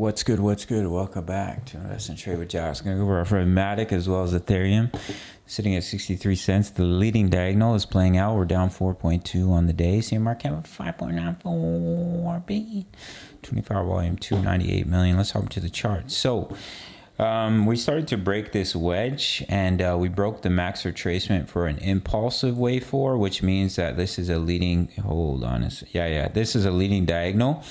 What's good? What's good? Welcome back to Invest and Trade with Josh. Going to go over for Matic as well as Ethereum, sitting at 63 cents. The leading diagonal is playing out. We're down 4.2 on the day. See a market cap of 5.94 billion. 24-hour volume 298 million. Let's hop to the chart. So we started to break this wedge, and we broke the max retracement for an impulsive wave 4, which means that this is a leading. Hold on, this is a leading diagonal.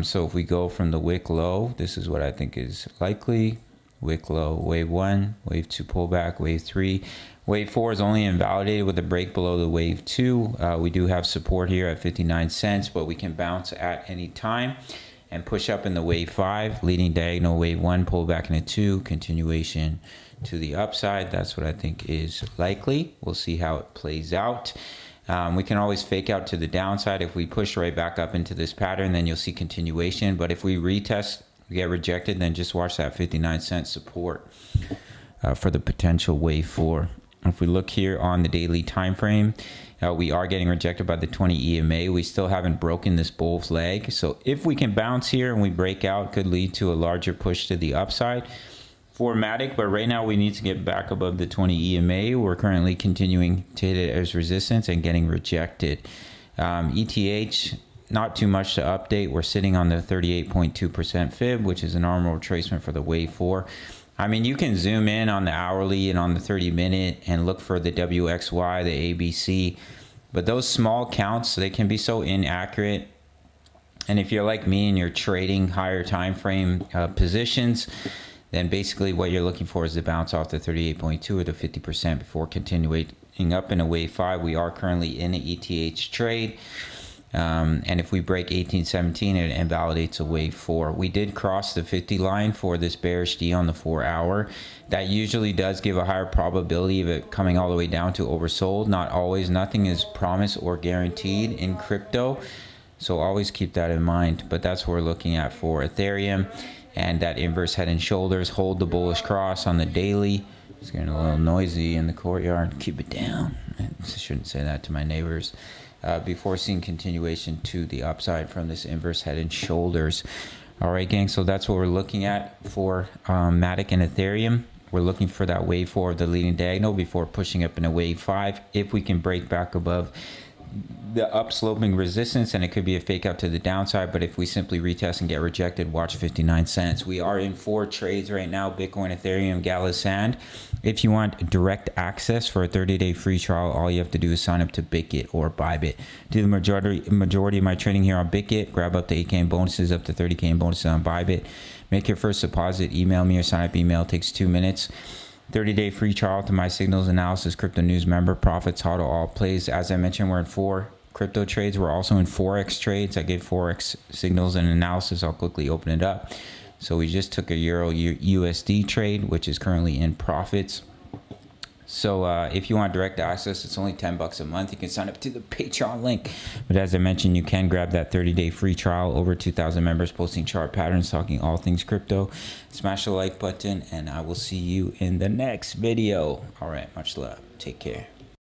So if we go from the wick low, this is what I think is likely. Wick low, wave 1, wave 2 pullback, wave 3. Wave 4 is only invalidated with a break below the wave 2. We do have support here at 59 cents, but we can bounce at any time and push up in the wave 5, leading diagonal wave 1, pull back into 2, continuation to the upside. That's what I think is likely. We'll see how it plays out. We can always fake out to the downside. If we push right back up into this pattern, then you'll see continuation. But if we retest, we get rejected, then just watch that 59 cent support for the potential wave 4. If we look here on the daily time frame, we are getting rejected by the 20 EMA. We still haven't broken this bull's leg. So if we can bounce here and we break out, could lead to a larger push to the upside for Matic, but right now we need to get back above the 20 EMA. We're currently continuing to hit it as resistance and getting rejected. ETH, not too much to update. We're sitting on the 38.2% fib, which is a normal retracement for the wave 4. I mean, you can zoom in on the hourly and on the 30-minute and look for the WXY, the ABC, but those small counts, they can be so inaccurate. And if you're like me and you're trading higher time frame positions, then basically what you're looking for is the bounce off the 38.2 or the 50% before continuing up in a wave 5. We are currently in an ETH trade. And if we break 1817, it invalidates a wave 4. We did cross the 50 line for this bearish D on the 4 hour. That usually does give a higher probability of it coming all the way down to oversold. Not always. Nothing is promised or guaranteed in crypto. So always keep that in mind. But that's what we're looking at for Ethereum. And that inverse head and shoulders, hold the bullish cross on the daily. It's getting a little noisy in the courtyard. Keep it down. I shouldn't say that to my neighbors. Before seeing continuation to the upside from this inverse head and shoulders. All right, gang, so that's what we're looking at for Matic and Ethereum. We're looking for that wave 4 of the leading diagonal before pushing up in a wave 5. If we can break back above the upsloping resistance, and it could be a fake out to the downside, but if we simply retest and get rejected, watch 59 cents. We are in 4 trades right now: Bitcoin, Ethereum, Gala Sand. If you want direct access for a 30-day free trial, all you have to do is sign up to Bitget or Bybit. Do the majority of my trading here on Bitget. Grab up to 8K in bonuses, up to 30K in bonuses on Bybit. Make your first deposit. Email me or sign up email. It takes 2 minutes. 30-day free trial to my signals analysis crypto news member. Profits, HODL, all plays. As I mentioned, we're in 4 crypto trades. We're also in Forex trades. I gave Forex signals and analysis. I'll quickly open it up. So we just took a Euro USD trade, which is currently in profits. So if you want direct access, it's only $10 a month. You can sign up to the Patreon link. But as I mentioned, you can grab that 30-day free trial. Over 2,000 members posting chart patterns, talking all things crypto. Smash the like button, and I will see you in the next video. All right, much love. Take care.